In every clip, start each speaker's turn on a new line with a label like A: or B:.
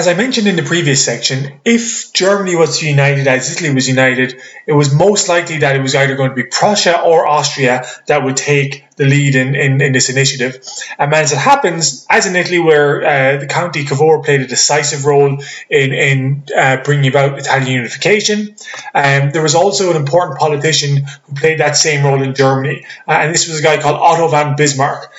A: As I mentioned in the previous section, if Germany was to be united as Italy was united, it was most likely that it was either going to be Prussia or Austria that would take the lead in this initiative. And as it happens, as in Italy, where the County Cavour played a decisive role in bringing about Italian unification, there was also an important politician who played that same role in Germany, and this was a guy called Otto von Bismarck.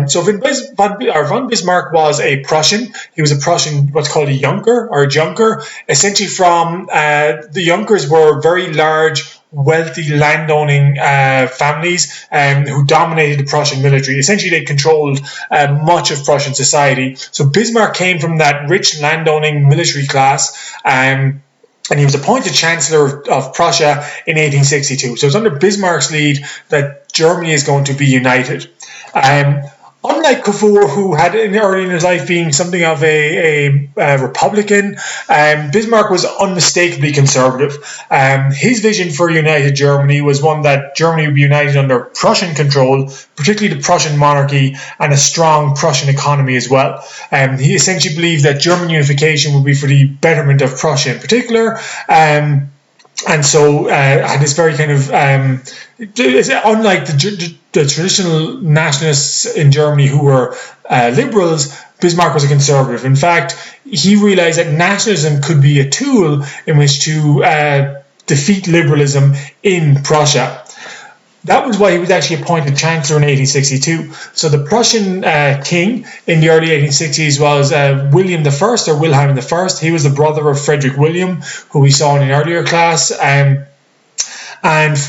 A: So von Bismarck was a Prussian. He was a Prussian, what's called a Junker, essentially from the Junkers were very large, wealthy landowning families who dominated the Prussian military. Essentially, they controlled much of Prussian society. So Bismarck came from that rich landowning military class, and he was appointed Chancellor of Prussia in 1862. So it's under Bismarck's lead that Germany is going to be united. Unlike Cavour, who had early in his life being something of a Republican, Bismarck was unmistakably conservative. His vision for united Germany was one that Germany would be united under Prussian control, particularly the Prussian monarchy, and a strong Prussian economy as well. He essentially believed that German unification would be for the betterment of Prussia in particular. And so had this very kind of, unlike the traditional nationalists in Germany who were liberals, Bismarck was a conservative. In fact, he realized that nationalism could be a tool in which to defeat liberalism in Prussia. That was why he was actually appointed Chancellor in 1862. So the Prussian king in the early 1860s was William I, or Wilhelm I. He was the brother of Frederick William, who we saw in an earlier class. And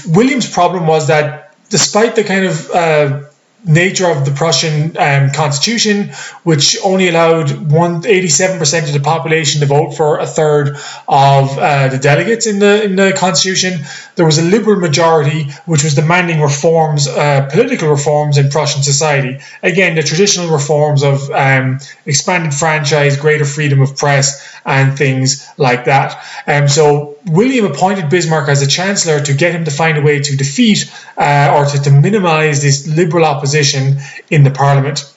A: William's problem was that despite the kind of nature of the Prussian constitution, which only allowed 87% of the population to vote for a third of the delegates in the constitution, there was a liberal majority which was demanding reforms, political reforms in Prussian society. Again, the traditional reforms of expanded franchise, greater freedom of press, and things like that. So William appointed Bismarck as a chancellor to get him to find a way to defeat or to minimize this liberal opposition in the parliament.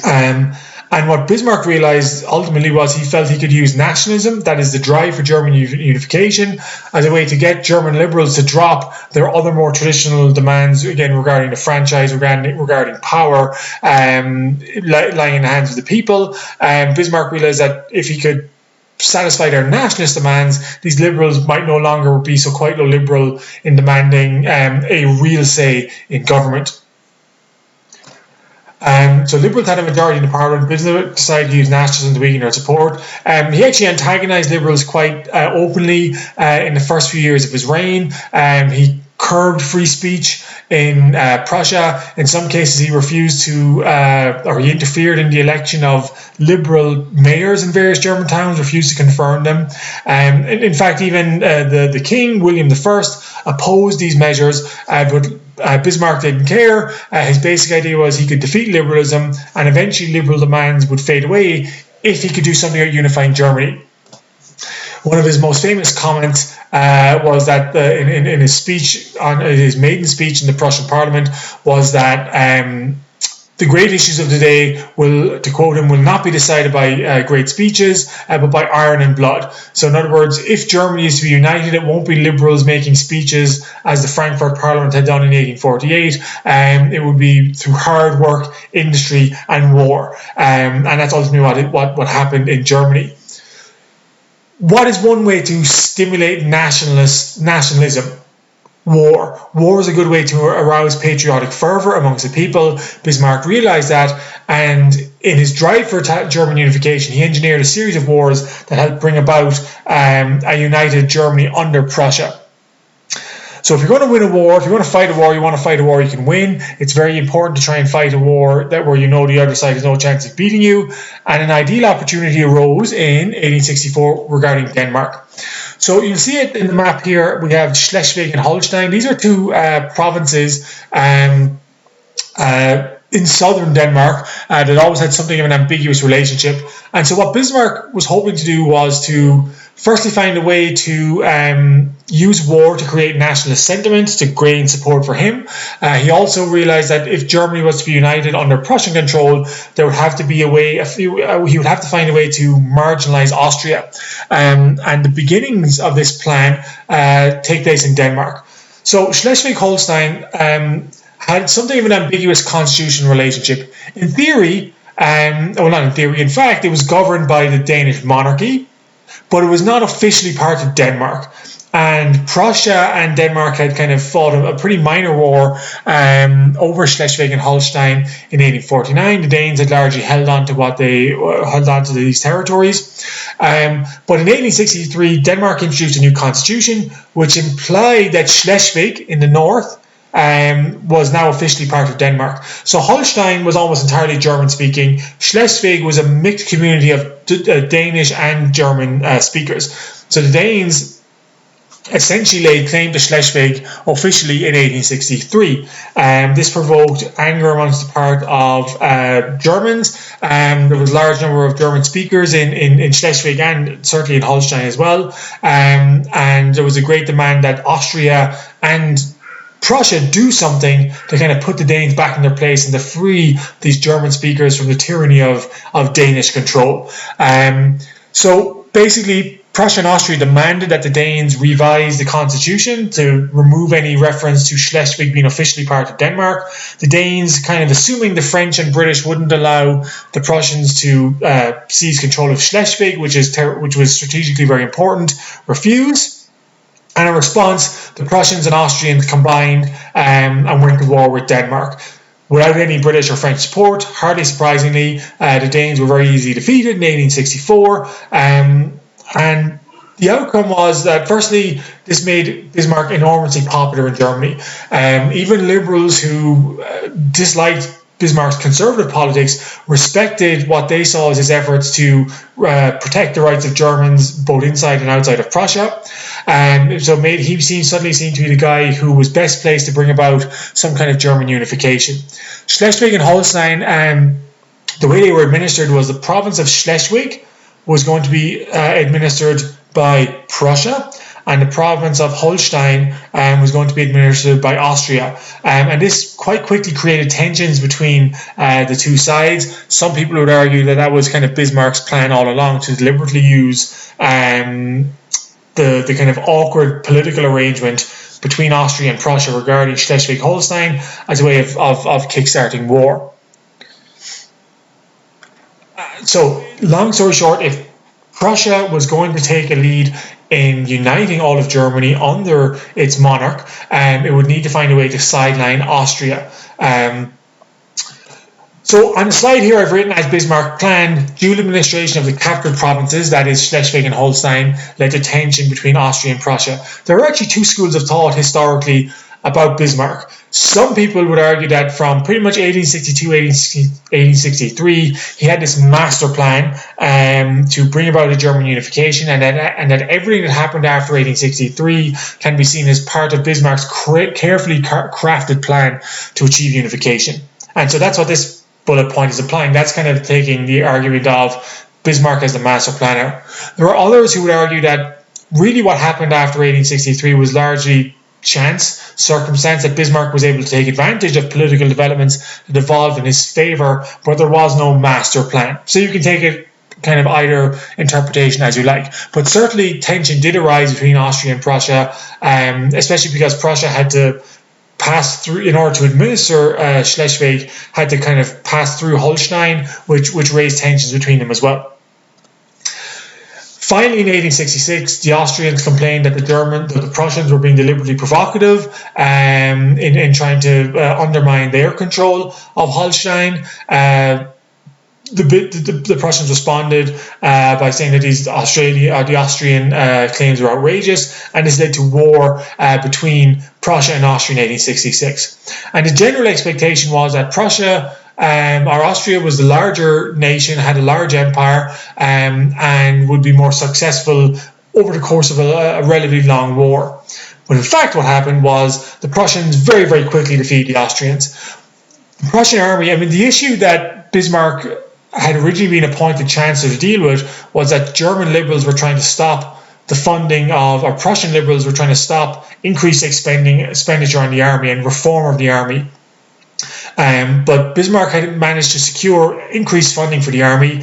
A: And what Bismarck realized ultimately was he felt he could use nationalism, that is the drive for German unification, as a way to get German liberals to drop their other more traditional demands, again regarding the franchise, regarding power, lying in the hands of the people. Bismarck realized that if he could satisfy their nationalist demands, these liberals might no longer be so quite liberal in demanding a real say in government. So Liberals had a majority in the parliament. Bismarck decided to use nationalism to weaken their support. He actually antagonized Liberals quite openly in the first few years of his reign. He curbed free speech in Prussia. In some cases, he refused to, or he interfered in the election of liberal mayors in various German towns, refused to confirm them. In fact, even the king, William I, opposed these measures, but Bismarck didn't care. His basic idea was he could defeat liberalism, and eventually liberal demands would fade away if he could do something about unifying Germany. One of his most famous comments was that in his speech, on his maiden speech in the Prussian Parliament, was that the great issues of the day will, to quote him, will not be decided by great speeches, but by iron and blood. So in other words, if Germany is to be united, it won't be liberals making speeches as the Frankfurt Parliament had done in 1848. It would be through hard work, industry, and war. And that's ultimately what happened in Germany. What is one way to stimulate nationalism? War. War is a good way to arouse patriotic fervour amongst the people. Bismarck realised that, and in his drive for German unification, he engineered a series of wars that helped bring about a united Germany under Prussia. So if you're going to win a war, if you want to fight a war, you can win. It's very important to try and fight a war where you know the other side has no chance of beating you. And an ideal opportunity arose in 1864 regarding Denmark. So you'll see it in the map here. We have Schleswig and Holstein. These are two provinces in southern Denmark that always had something of an ambiguous relationship. And so what Bismarck was hoping to do was to firstly find a way to use war to create nationalist sentiment to gain support for him. He also realized that if Germany was to be united under Prussian control, there would have to be he would have to find a way to marginalize Austria. And the beginnings of this plan take place in Denmark. So Schleswig-Holstein had something of an ambiguous constitutional relationship. In theory, well, not in theory, in fact, it was governed by the Danish monarchy, but it was not officially part of Denmark. And Prussia and Denmark had kind of fought a pretty minor war over Schleswig and Holstein in 1849. The Danes had largely held on to these territories. But in 1863, Denmark introduced a new constitution, which implied that Schleswig in the north was now officially part of Denmark. So Holstein was almost entirely German-speaking. Schleswig was a mixed community of Danish and German speakers. So the Danes essentially laid claim to Schleswig officially in 1863. This provoked anger amongst the part of Germans. There was a large number of German speakers in Schleswig and certainly in Holstein as well. And there was a great demand that Austria and Prussia do something to kind of put the Danes back in their place and to free these German speakers from the tyranny of Danish control. So basically, Prussia and Austria demanded that the Danes revise the constitution to remove any reference to Schleswig being officially part of Denmark. The Danes, kind of assuming the French and British wouldn't allow the Prussians to seize control of Schleswig, which was strategically very important, refused. And in response, the Prussians and Austrians combined and went to war with Denmark. Without any British or French support, hardly surprisingly, the Danes were very easily defeated in 1864. And the outcome was that, firstly, this made Bismarck enormously popular in Germany. Even liberals who disliked Bismarck's conservative politics respected what they saw as his efforts to protect the rights of Germans both inside and outside of Prussia. So he suddenly seemed to be the guy who was best placed to bring about some kind of German unification. Schleswig and Holstein, the way they were administered was the province of Schleswig was going to be administered by Prussia, and the province of Holstein was going to be administered by Austria. And this quite quickly created tensions between the two sides. Some people would argue that was kind of Bismarck's plan all along, to deliberately use the kind of awkward political arrangement between Austria and Prussia regarding Schleswig-Holstein as a way of kickstarting war. So, long story short, if Prussia was going to take a lead in uniting all of Germany under its monarch, it would need to find a way to sideline Austria. So on the slide here, I've written, as Bismarck planned, dual administration of the captured provinces, that is Schleswig and Holstein, led to tension between Austria and Prussia. There are actually two schools of thought historically about Bismarck. Some people would argue that from pretty much 1862, 1863, he had this master plan to bring about a German unification, and that everything that happened after 1863 can be seen as part of Bismarck's carefully crafted plan to achieve unification. And so that's what this bullet point is applying. That's kind of taking the argument of Bismarck as the master planner. There are others who would argue that really what happened after 1863 was largely chance, circumstance, that Bismarck was able to take advantage of political developments that evolved in his favour, but there was no master plan. So you can take it kind of either interpretation as you like. But certainly tension did arise between Austria and Prussia, especially because Prussia had to pass through, in order to administer Schleswig, had to kind of pass through Holstein, which raised tensions between them as well. Finally, in 1866, the Austrians complained that the Prussians were being deliberately provocative in trying to undermine their control of Holstein. The Prussians responded by saying that the Austrian claims were outrageous, and this led to war between Prussia and Austria in 1866. And the general expectation was that Austria was the larger nation, had a large empire, and would be more successful over the course of a relatively long war. But in fact, what happened was the Prussians very, very quickly defeated the Austrians. The Prussian army, the issue that Bismarck had originally been appointed chancellor to deal with was that German liberals were trying to stop the funding of, or Prussian liberals were trying to stop increased expenditure on the army and reform of the army. But Bismarck had managed to secure increased funding for the army,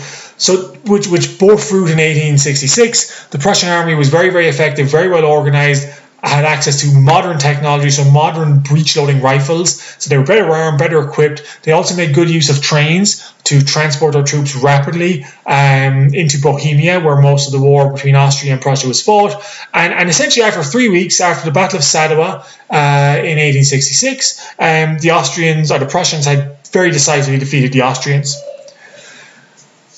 A: which bore fruit in 1866. The Prussian army was very, very effective, very well organized, had access to modern technology, so modern breech-loading rifles. So they were better armed, better equipped. They also made good use of trains to transport their troops rapidly into Bohemia, where most of the war between Austria and Prussia was fought. And essentially, after 3 weeks, after the Battle of Sadowa in 1866, the Austrians, or the Prussians, had very decisively defeated the Austrians.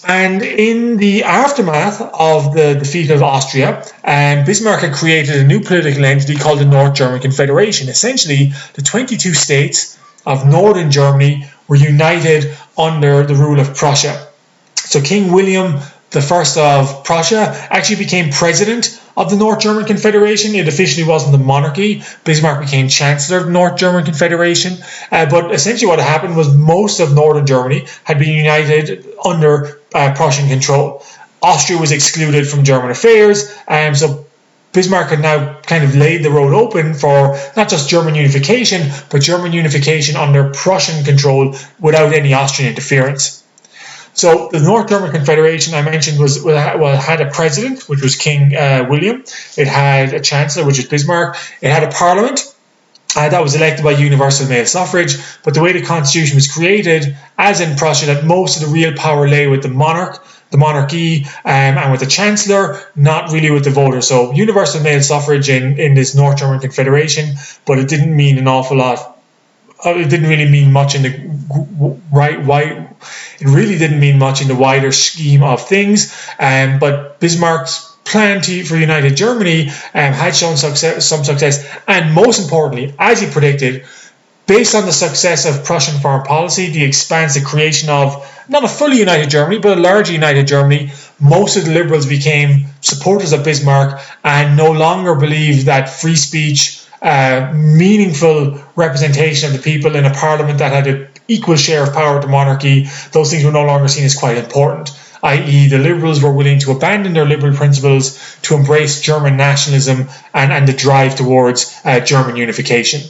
A: And in the aftermath of the defeat of Austria, Bismarck had created a new political entity called the North German Confederation. Essentially, the 22 states of northern Germany were united under the rule of Prussia. So King William I of Prussia actually became president of the North German Confederation. It officially wasn't a monarchy. Bismarck became Chancellor of the North German Confederation. But essentially what happened was most of northern Germany had been united under Prussian control. Austria was excluded from German affairs, so Bismarck had now kind of laid the road open for not just German unification, but German unification under Prussian control without any Austrian interference. So the North German Confederation, I mentioned, had a president, which was King William. It had a chancellor, which is Bismarck. It had a parliament that was elected by universal male suffrage. But the way the constitution was created, as in Prussia, that most of the real power lay with the monarchy, and with the chancellor, not really with the voters. So universal male suffrage in this North German Confederation, but it didn't mean an awful lot. It didn't really mean much in the It really didn't mean much in the wider scheme of things. But Bismarck's plan for united Germany had shown some success, and most importantly, as he predicted, based on the success of Prussian foreign policy, the creation of not a fully united Germany, but a largely united Germany, most of the liberals became supporters of Bismarck and no longer believed that free speech, meaningful representation of the people in a parliament that had an equal share of power with the monarchy, those things were no longer seen as quite important, i.e. the liberals were willing to abandon their liberal principles to embrace German nationalism and the drive towards German unification.